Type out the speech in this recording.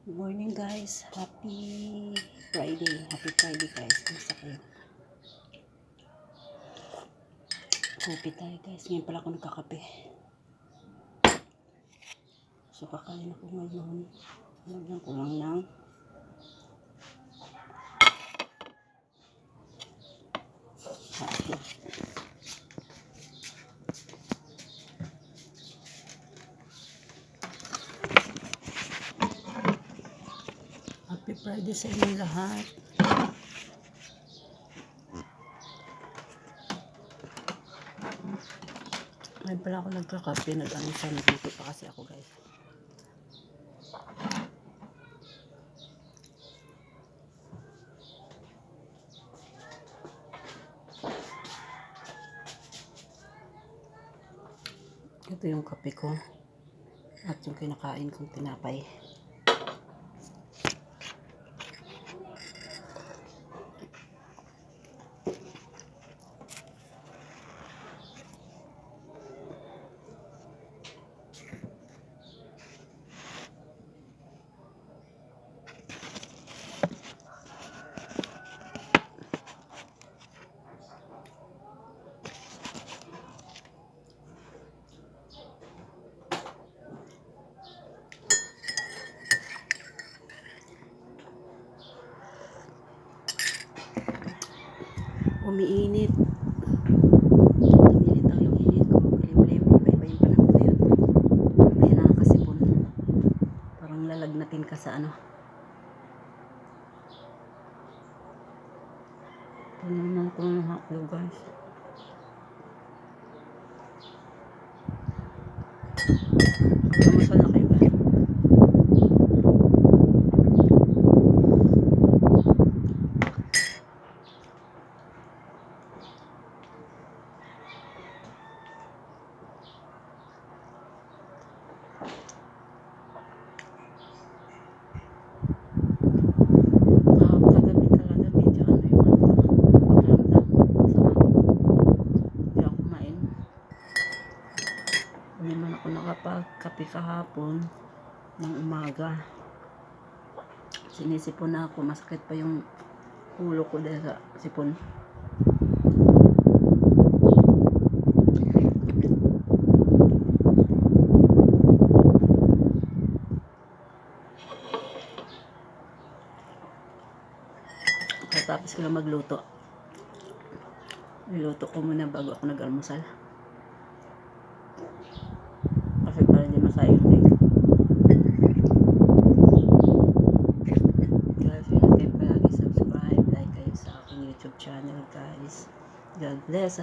Good morning guys, happy Friday guys, kumusta kayo? Kape tayo guys, ngayon pala ako nagkakape. So kakain ako ngayon, lagyan ko lang ng hotdog. Happy Friday sa inyo lahat. Ngayon pala ako nagkakape, nag-almusal, nagluto pa kasi ako guys. Ito yung kape ko at yung kinakain kong tinapay. Umiinit. Umiinit ang yung init ko. Kalimlim, iba-iba yung panahon ngayon. Kaya nakakasipon. Parang lalagnatin ka sa ano. Panaman ko ng hotdog guys. Kamasal na kayo guys. Kagabi talaga medyo ano yung pakiramdam. Masama. Hindi ako kumain. Hindi man ako nakapagkape kahapon ng umaga. Sinisipon na ako. Masakit pa yung ulo ko dahil sa sipon. Tapos ko lang magluto. Niluto ko muna bago ako nag-almusal. Kasi para hindi masayang din. Guys, yun kayo palagi subscribe, like kayo sa aking YouTube channel guys. God bless.